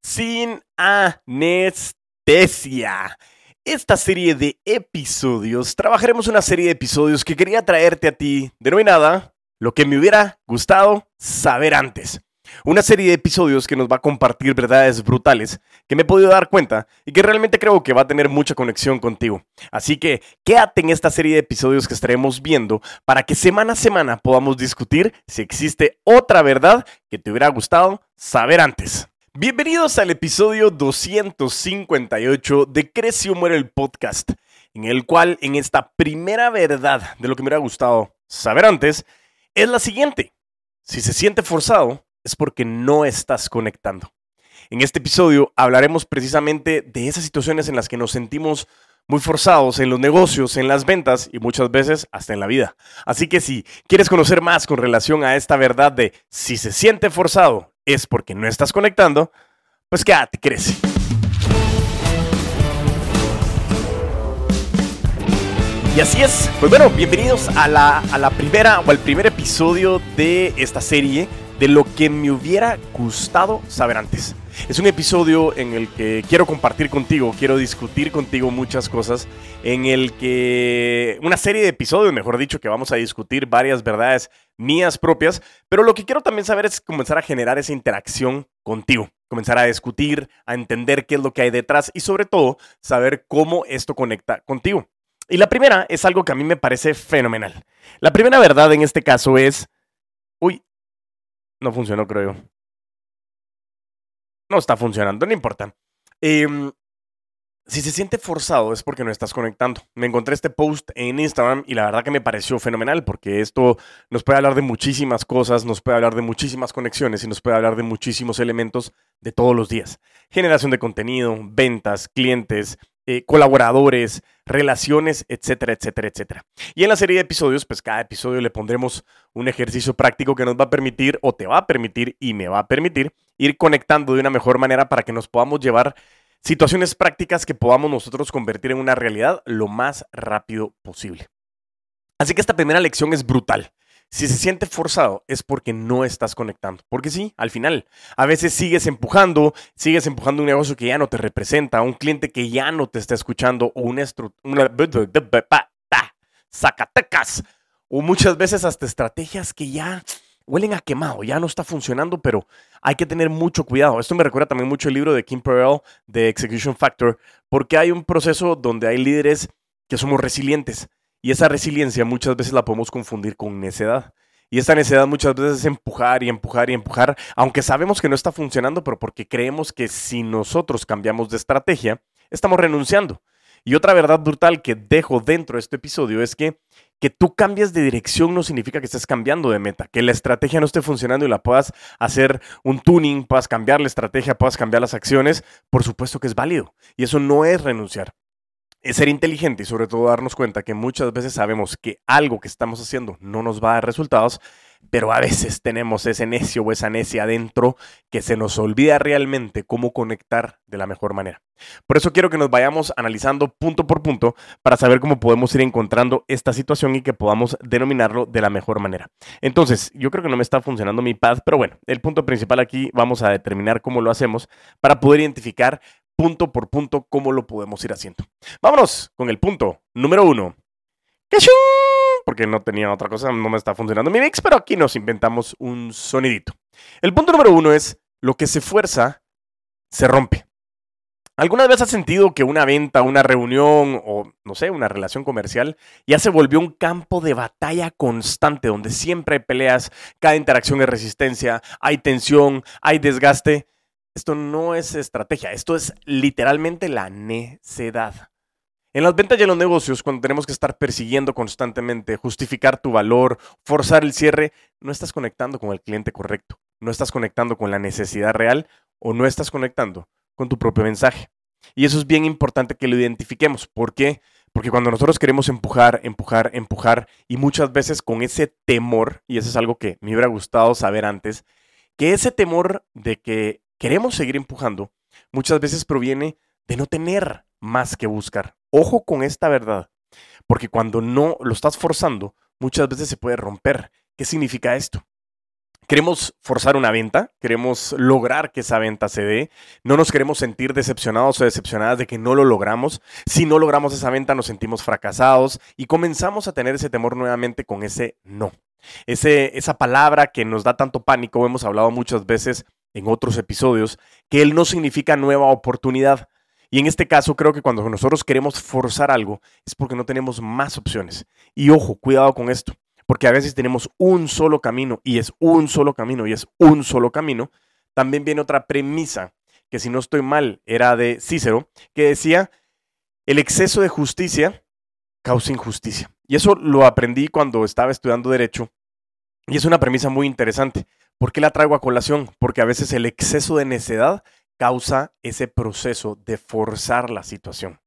sin anestesia. Esta serie de episodios, trabajaremos una serie de episodios que quería traerte a ti, denominada Lo que me hubiera gustado saber antes. Una serie de episodios que nos va a compartir verdades brutales que me he podido dar cuenta y que realmente creo que va a tener mucha conexión contigo. Así que quédate en esta serie de episodios que estaremos viendo para que semana a semana podamos discutir si existe otra verdad que te hubiera gustado saber antes. Bienvenidos al episodio 258 de Crece o Muere el podcast, en el cual en esta primera verdad de lo que me hubiera gustado saber antes es la siguiente: si se siente forzado es porque no estás conectando. En este episodio hablaremos precisamente de esas situaciones en las que nos sentimos muy forzados en los negocios, en las ventas y muchas veces hasta en la vida. Así que si quieres conocer más con relación a esta verdad de si se siente forzado es porque no estás conectando, pues quédate, crece. Y así es, pues bueno, bienvenidos a la primera o al primer episodio de esta serie de lo que me hubiera gustado saber antes. Es un episodio en el que quiero compartir contigo, quiero discutir contigo muchas cosas, en el que una serie de episodios, mejor dicho, que vamos a discutir varias verdades mías propias, pero lo que quiero también saber es comenzar a generar esa interacción contigo, comenzar a discutir, a entender qué es lo que hay detrás y sobre todo saber cómo esto conecta contigo. Y la primera es algo que a mí me parece fenomenal. La primera verdad en este caso es... no funcionó, creo yo. No está funcionando, no importa. Si se siente forzado es porque no estás conectando. Me encontré este post en Instagram y la verdad que me pareció fenomenal porque esto nos puede hablar de muchísimas cosas, nos puede hablar de muchísimas conexiones y nos puede hablar de muchísimos elementos de todos los días. Generación de contenido, ventas, clientes, colaboradores, relaciones, etcétera, etcétera, etcétera. Y en la serie de episodios, pues cada episodio le pondremos un ejercicio práctico que nos va a permitir, o te va a permitir, y me va a permitir, ir conectando de una mejor manera para que nos podamos llevar situaciones prácticas que podamos nosotros convertir en una realidad lo más rápido posible. Así que esta primera lección es brutal. Si se siente forzado es porque no estás conectando. Porque sí, al final, a veces sigues empujando un negocio que ya no te representa, un cliente que ya no te está escuchando, o Zacatecas, o muchas veces hasta estrategias que ya huelen a quemado, ya no está funcionando, pero hay que tener mucho cuidado. Esto me recuerda también mucho el libro de Kim Perrell, de Execution Factor, porque hay un proceso donde hay líderes que somos resilientes. Y esa resiliencia muchas veces la podemos confundir con necedad. Y esta necedad muchas veces es empujar y empujar y empujar, aunque sabemos que no está funcionando, pero porque creemos que si nosotros cambiamos de estrategia, estamos renunciando. Y otra verdad brutal que dejo dentro de este episodio es que tú cambies de dirección no significa que estés cambiando de meta, que la estrategia no esté funcionando y la puedas hacer un tuning, puedas cambiar la estrategia, puedas cambiar las acciones, por supuesto que es válido. Y eso no es renunciar. Es ser inteligente y sobre todo darnos cuenta que muchas veces sabemos que algo que estamos haciendo no nos va a dar resultados, pero a veces tenemos ese necio o esa necia adentro que se nos olvida realmente cómo conectar de la mejor manera. Por eso quiero que nos vayamos analizando punto por punto para saber cómo podemos ir encontrando esta situación y que podamos denominarlo de la mejor manera. Entonces, yo creo que no me está funcionando mi pad, pero bueno, el punto principal aquí vamos a determinar cómo lo hacemos para poder identificar punto por punto cómo lo podemos ir haciendo. Vámonos con el punto número 1. ¡Cachín! Porque no tenía otra cosa, no me está funcionando mi mix, pero aquí nos inventamos un sonidito. El punto número 1 es: lo que se fuerza, se rompe. ¿Alguna vez has sentido que una venta, una reunión o, no sé, una relación comercial ya se volvió un campo de batalla constante donde siempre hay peleas, cada interacción es resistencia, hay tensión, hay desgaste? Esto no es estrategia, esto es literalmente la necedad. En las ventas y en los negocios, cuando tenemos que estar persiguiendo constantemente, justificar tu valor, forzar el cierre, no estás conectando con el cliente correcto, no estás conectando con la necesidad real o no estás conectando con tu propio mensaje. Y eso es bien importante que lo identifiquemos. ¿Por qué? Porque cuando nosotros queremos empujar y muchas veces con ese temor, y eso es algo que me hubiera gustado saber antes, que ese temor de que queremos seguir empujando muchas veces proviene de no tener más que buscar. Ojo con esta verdad, porque cuando no lo estás forzando, muchas veces se puede romper. ¿Qué significa esto? Queremos forzar una venta, queremos lograr que esa venta se dé, no nos queremos sentir decepcionados o decepcionadas de que no lo logramos. Si no logramos esa venta nos sentimos fracasados y comenzamos a tener ese temor nuevamente con ese no. Esa palabra que nos da tanto pánico, hemos hablado muchas veces en otros episodios, que él no significa nueva oportunidad. Y en este caso creo que cuando nosotros queremos forzar algo es porque no tenemos más opciones. Y ojo, cuidado con esto. Porque a veces tenemos un solo camino y es un solo camino y es un solo camino. También viene otra premisa, que si no estoy mal, era de Cícero, que decía, el exceso de justicia causa injusticia. Y eso lo aprendí cuando estaba estudiando Derecho y es una premisa muy interesante. ¿Por qué la traigo a colación? Porque a veces el exceso de necedad causa ese proceso de forzar la situación.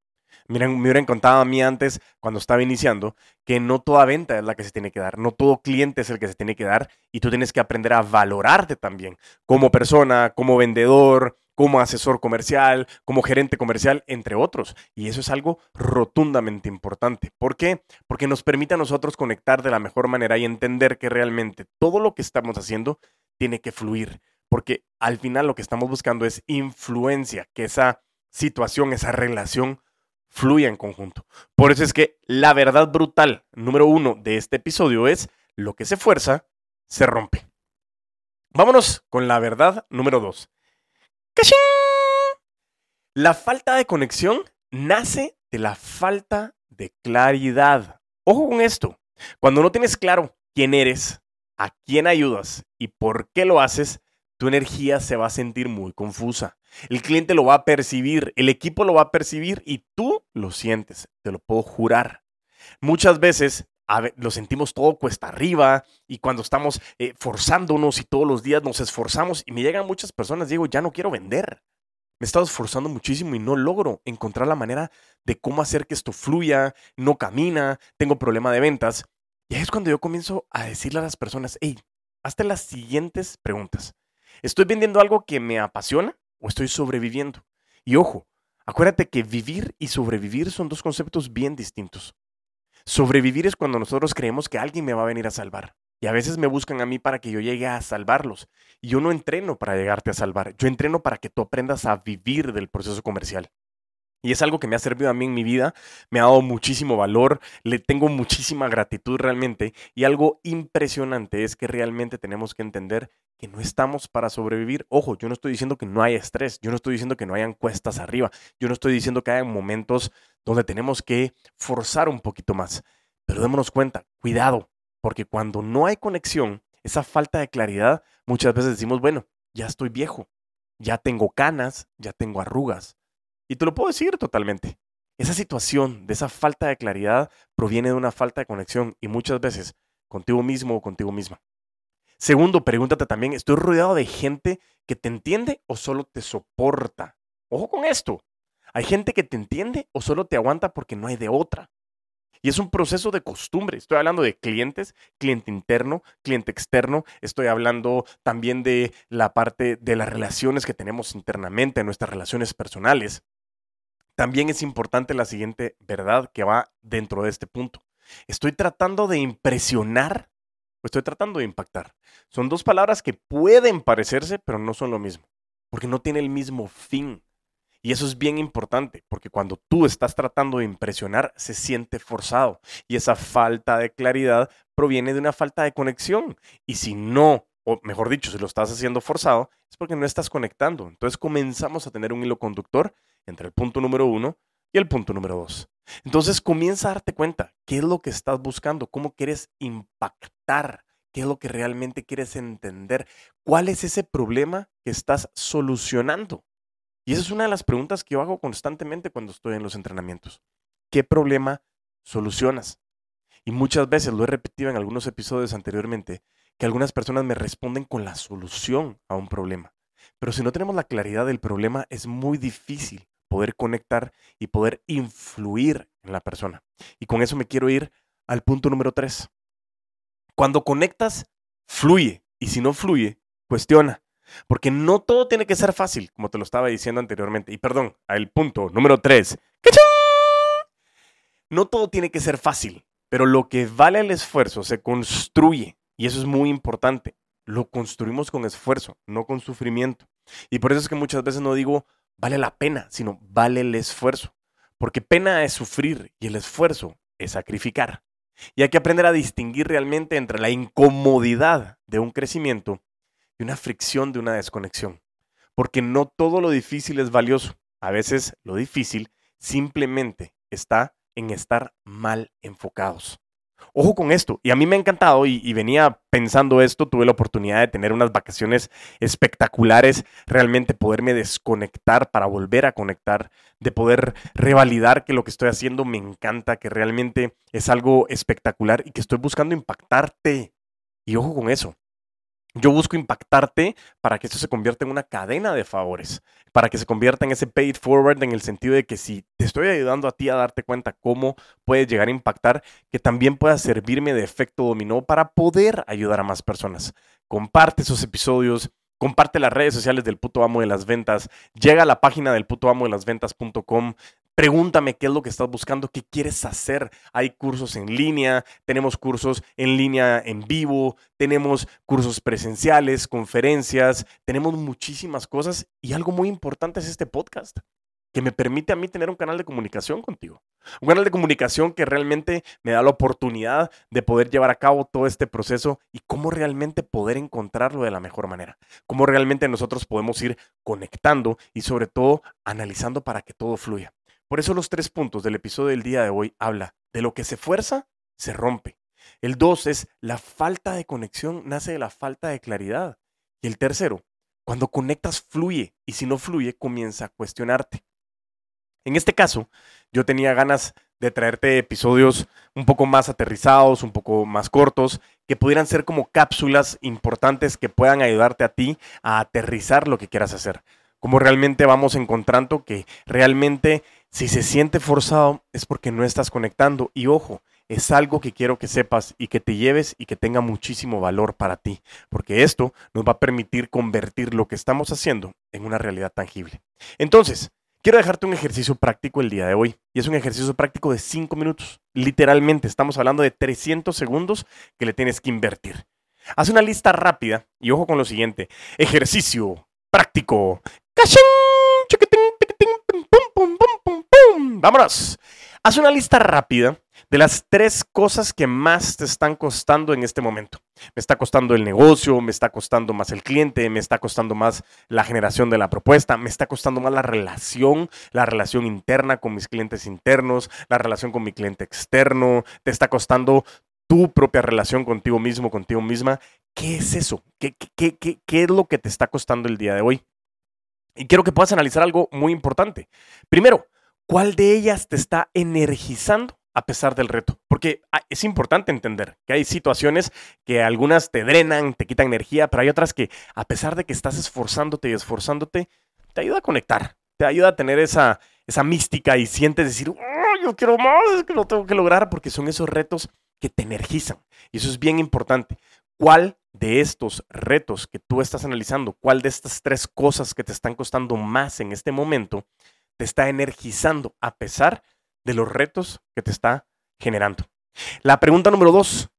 Miren, me hubieran contado a mí antes, cuando estaba iniciando, que no toda venta es la que se tiene que dar, no todo cliente es el que se tiene que dar y tú tienes que aprender a valorarte también como persona, como vendedor, como asesor comercial, como gerente comercial, entre otros. Y eso es algo rotundamente importante. ¿Por qué? Porque nos permite a nosotros conectar de la mejor manera y entender que realmente todo lo que estamos haciendo tiene que fluir. Porque al final lo que estamos buscando es influencia, que esa situación, esa relación fluya en conjunto. Por eso es que la verdad brutal número 1 de este episodio es: lo que se fuerza, se rompe. Vámonos con la verdad número 2. ¡Cachín! La falta de conexión nace de la falta de claridad. Ojo con esto. Cuando no tienes claro quién eres, a quién ayudas y por qué lo haces, tu energía se va a sentir muy confusa. El cliente lo va a percibir, el equipo lo va a percibir y tú lo sientes, te lo puedo jurar. Muchas veces lo sentimos todo cuesta arriba y cuando estamos forzándonos y todos los días nos esforzamos y me llegan muchas personas, digo, ya no quiero vender. Me he estado esforzando muchísimo y no logro encontrar la manera de cómo hacer que esto fluya, no camina, tengo problema de ventas. Y ahí es cuando yo comienzo a decirle a las personas, hey, hazte las siguientes preguntas. ¿Estoy vendiendo algo que me apasiona o estoy sobreviviendo? Y ojo, acuérdate que vivir y sobrevivir son dos conceptos bien distintos. Sobrevivir es cuando nosotros creemos que alguien me va a venir a salvar. Y a veces me buscan a mí para que yo llegue a salvarlos. Y yo no entreno para llegarte a salvar. Yo entreno para que tú aprendas a vivir del proceso comercial. Y es algo que me ha servido a mí en mi vida, me ha dado muchísimo valor, le tengo muchísima gratitud realmente. Y algo impresionante es que realmente tenemos que entender que no estamos para sobrevivir. Ojo, yo no estoy diciendo que no haya estrés, yo no estoy diciendo que no hayan cuestas arriba, yo no estoy diciendo que haya momentos donde tenemos que forzar un poquito más. Pero démonos cuenta, cuidado, porque cuando no hay conexión, esa falta de claridad, muchas veces decimos, bueno, ya estoy viejo, ya tengo canas, ya tengo arrugas. Y te lo puedo decir totalmente. Esa situación de esa falta de claridad proviene de una falta de conexión y muchas veces contigo mismo o contigo misma. Segundo, pregúntate también, ¿estoy rodeado de gente que te entiende o solo te soporta? Ojo con esto. Hay gente que te entiende o solo te aguanta porque no hay de otra. Y es un proceso de costumbre. Estoy hablando de clientes, cliente interno, cliente externo. Estoy hablando también de la parte de las relaciones que tenemos internamente, nuestras relaciones personales. También es importante la siguiente verdad que va dentro de este punto. ¿Estoy tratando de impresionar o estoy tratando de impactar? Son dos palabras que pueden parecerse, pero no son lo mismo, porque no tiene el mismo fin. Y eso es bien importante, porque cuando tú estás tratando de impresionar, se siente forzado. Y esa falta de claridad proviene de una falta de conexión. Y si no, o mejor dicho, si lo estás haciendo forzado, es porque no estás conectando. Entonces comenzamos a tener un hilo conductor entre el punto número 1 y el punto número 2. Entonces comienza a darte cuenta qué es lo que estás buscando, cómo quieres impactar, qué es lo que realmente quieres entender, cuál es ese problema que estás solucionando. Y esa es una de las preguntas que yo hago constantemente cuando estoy en los entrenamientos. ¿Qué problema solucionas? Y muchas veces, lo he repetido en algunos episodios anteriormente, que algunas personas me responden con la solución a un problema. Pero si no tenemos la claridad del problema, es muy difícil poder conectar y poder influir en la persona. Y con eso me quiero ir al punto número 3. Cuando conectas, fluye. Y si no fluye, cuestiona. Porque no todo tiene que ser fácil, como te lo estaba diciendo anteriormente. Y perdón, al punto número 3. ¡Cachín! No todo tiene que ser fácil, pero lo que vale el esfuerzo se construye. Y eso es muy importante. lo construimos con esfuerzo, no con sufrimiento. Y por eso es que muchas veces no digo vale la pena, sino vale el esfuerzo. Porque pena es sufrir y el esfuerzo es sacrificar. Y hay que aprender a distinguir realmente entre la incomodidad de un crecimiento y una fricción de una desconexión. Porque no todo lo difícil es valioso. A veces lo difícil simplemente está en estar mal enfocados. Ojo con esto, y a mí me ha encantado y venía pensando esto, tuve la oportunidad de tener unas vacaciones espectaculares, realmente poderme desconectar para volver a conectar, de poder revalidar que lo que estoy haciendo me encanta, que realmente es algo espectacular y que estoy buscando impactarte. Y ojo con eso. Yo busco impactarte para que esto se convierta en una cadena de favores, para que se convierta en ese pay it forward en el sentido de que si te estoy ayudando a ti a darte cuenta cómo puedes llegar a impactar, que también pueda servirme de efecto dominó para poder ayudar a más personas. Comparte esos episodios, comparte las redes sociales del puto amo de las ventas, llega a la página del putoamodelasventas.com. Pregúntame qué es lo que estás buscando, qué quieres hacer. Hay cursos en línea, tenemos cursos en línea en vivo, tenemos cursos presenciales, conferencias, tenemos muchísimas cosas y algo muy importante es este podcast que me permite a mí tener un canal de comunicación contigo. Un canal de comunicación que realmente me da la oportunidad de poder llevar a cabo todo este proceso y cómo realmente poder encontrarlo de la mejor manera. Cómo realmente nosotros podemos ir conectando y sobre todo analizando para que todo fluya. Por eso los 3 puntos del episodio del día de hoy habla de lo que se fuerza, se rompe. El 2 es la falta de conexión nace de la falta de claridad. Y el tercero, cuando conectas fluye y si no fluye comienza a cuestionarte. En este caso, yo tenía ganas de traerte episodios un poco más aterrizados, un poco más cortos, que pudieran ser como cápsulas importantes que puedan ayudarte a ti a aterrizar lo que quieras hacer. Como realmente vamos encontrando que realmente si se siente forzado es porque no estás conectando. Y ojo, es algo que quiero que sepas y que te lleves y que tenga muchísimo valor para ti, porque esto nos va a permitir convertir lo que estamos haciendo en una realidad tangible. Entonces, quiero dejarte un ejercicio práctico el día de hoy. Y es un ejercicio práctico de 5 minutos. Literalmente, estamos hablando de 300 segundos que le tienes que invertir. Haz una lista rápida y ojo con lo siguiente. Ejercicio práctico. ¡Cachín! ¡Chiquitín! ¡Tiquitín! ¡Pum, pum, pum, pum, pum! ¡Vámonos! Haz una lista rápida de las 3 cosas que más te están costando en este momento. Me está costando el negocio, me está costando más el cliente, me está costando más la generación de la propuesta, me está costando más la relación interna con mis clientes internos, la relación con mi cliente externo, te está costando tu propia relación contigo mismo, contigo misma. ¿Qué es eso? ¿Qué es lo que te está costando el día de hoy? Y quiero que puedas analizar algo muy importante. Primero, ¿cuál de ellas te está energizando a pesar del reto? Porque es importante entender que hay situaciones que algunas te drenan, te quitan energía, pero hay otras que a pesar de que estás esforzándote y esforzándote, te ayuda a conectar, te ayuda a tener esa mística y sientes decir, oh, yo quiero más, es que lo tengo que lograr, porque son esos retos que te energizan. Y eso es bien importante. ¿Cuál de estos retos que tú estás analizando, cuál de estas 3 cosas que te están costando más en este momento, te está energizando a pesar de los retos que te está generando? La pregunta número 2,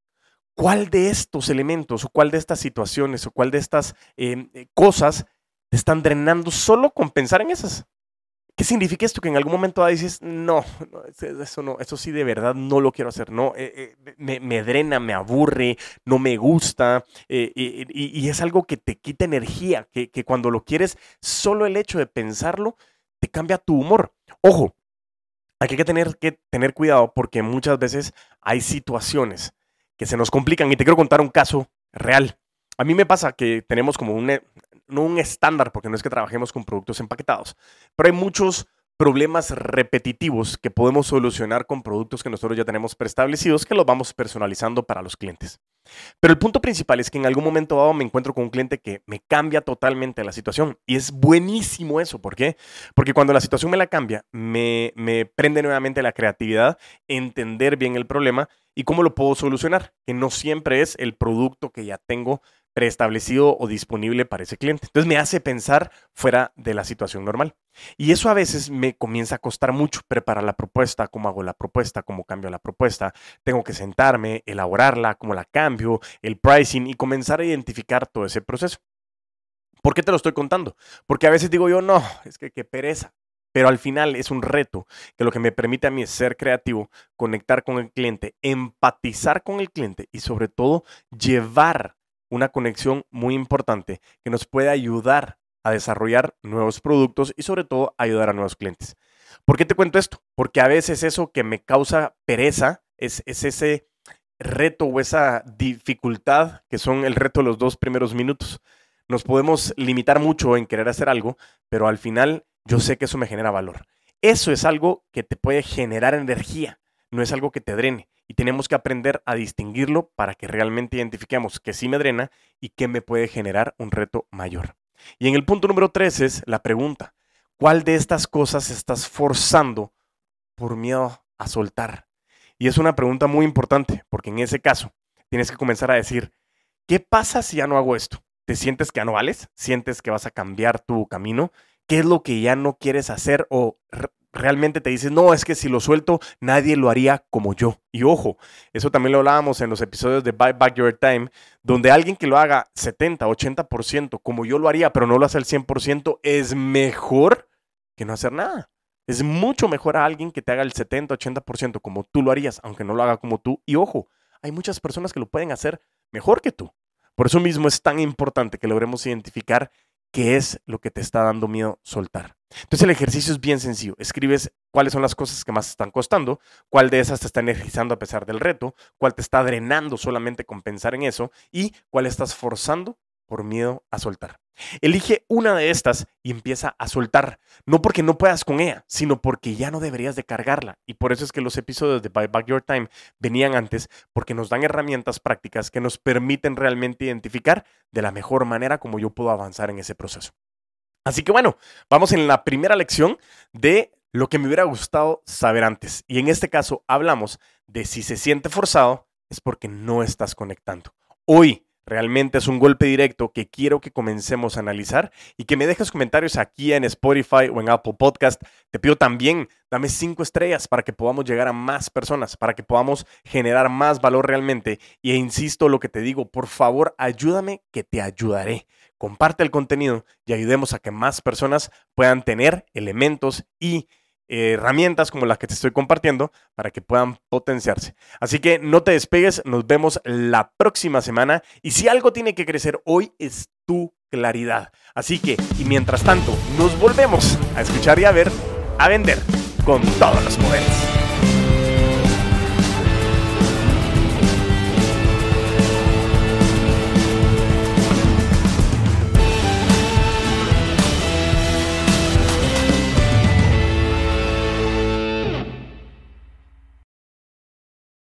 ¿cuál de estos elementos o cuál de estas situaciones o cuál de estas cosas te están drenando solo con pensar en esas? ¿Qué significa esto? Que en algún momento dices, no, eso no, eso sí de verdad no lo quiero hacer, no, me drena, me aburre, no me gusta, y es algo que te quita energía, que cuando lo quieres, solo el hecho de pensarlo te cambia tu humor. Ojo, aquí hay que tener cuidado porque muchas veces hay situaciones que se nos complican y te quiero contar un caso real. A mí me pasa que tenemos como no un estándar, porque no es que trabajemos con productos empaquetados, pero hay muchos problemas repetitivos que podemos solucionar con productos que nosotros ya tenemos preestablecidos, que los vamos personalizando para los clientes. Pero el punto principal es que en algún momento dado me encuentro con un cliente que me cambia totalmente la situación. Y es buenísimo eso. ¿Por qué? Porque cuando la situación me la cambia, me prende nuevamente la creatividad, entender bien el problema y cómo lo puedo solucionar. Que no siempre es el producto que ya tengo preestablecido o disponible para ese cliente. Entonces me hace pensar fuera de la situación normal. Y eso a veces me comienza a costar mucho preparar la propuesta, cómo hago la propuesta, cómo cambio la propuesta. Tengo que sentarme, elaborarla, cómo la cambio, el pricing y comenzar a identificar todo ese proceso. ¿Por qué te lo estoy contando? Porque a veces digo yo, no, es que qué pereza. Pero al final es un reto que lo que me permite a mí es ser creativo, conectar con el cliente, empatizar con el cliente y sobre todo llevar una conexión muy importante que nos puede ayudar a desarrollar nuevos productos y sobre todo ayudar a nuevos clientes. ¿Por qué te cuento esto? Porque a veces eso que me causa pereza es ese reto o esa dificultad que son el reto de los 2 primeros minutos. Nos podemos limitar mucho en querer hacer algo, pero al final yo sé que eso me genera valor. Eso es algo que te puede generar energía, no es algo que te drene. Y tenemos que aprender a distinguirlo para que realmente identifiquemos que sí me drena y que me puede generar un reto mayor. Y en el punto número 3 es la pregunta: ¿cuál de estas cosas estás forzando por miedo a soltar? Y es una pregunta muy importante, porque en ese caso tienes que comenzar a decir, ¿qué pasa si ya no hago esto? ¿Te sientes que ya no vales? ¿Sientes que vas a cambiar tu camino? ¿Qué es lo que ya no quieres hacer? ¿O realmente te dices, no, es que si lo suelto, nadie lo haría como yo? Y ojo, eso también lo hablábamos en los episodios de Buy Back Your Time, donde alguien que lo haga 70, 80% como yo lo haría, pero no lo hace al 100%, es mejor que no hacer nada. Es mucho mejor a alguien que te haga el 70, 80% como tú lo harías, aunque no lo haga como tú. Y ojo, hay muchas personas que lo pueden hacer mejor que tú. Por eso mismo es tan importante que logremos identificar qué es lo que te está dando miedo soltar. Entonces el ejercicio es bien sencillo. Escribes cuáles son las cosas que más te están costando, cuál de esas te está energizando a pesar del reto, cuál te está drenando solamente con pensar en eso y cuál estás forzando por miedo a soltar. Elige una de estas y empieza a soltar, no porque no puedas con ella, sino porque ya no deberías de cargarla. Y por eso es que los episodios de Buy Back Your Time venían antes, porque nos dan herramientas prácticas que nos permiten realmente identificar de la mejor manera como yo puedo avanzar en ese proceso. Así que bueno, vamos en la primera lección de lo que me hubiera gustado saber antes. Y en este caso hablamos de si se siente forzado, es porque no estás conectando. Hoy realmente es un golpe directo que quiero que comencemos a analizar y que me dejes comentarios aquí en Spotify o en Apple Podcast. Te pido también, dame 5 estrellas para que podamos llegar a más personas, para que podamos generar más valor realmente. Y insisto lo que te digo, por favor, ayúdame que te ayudaré. Comparte el contenido y ayudemos a que más personas puedan tener elementos y herramientas como las que te estoy compartiendo para que puedan potenciarse. Así que no te despegues, nos vemos la próxima semana y si algo tiene que crecer hoy es tu claridad. Así que, y mientras tanto, nos volvemos a escuchar y a ver, a vender con todos los poderes.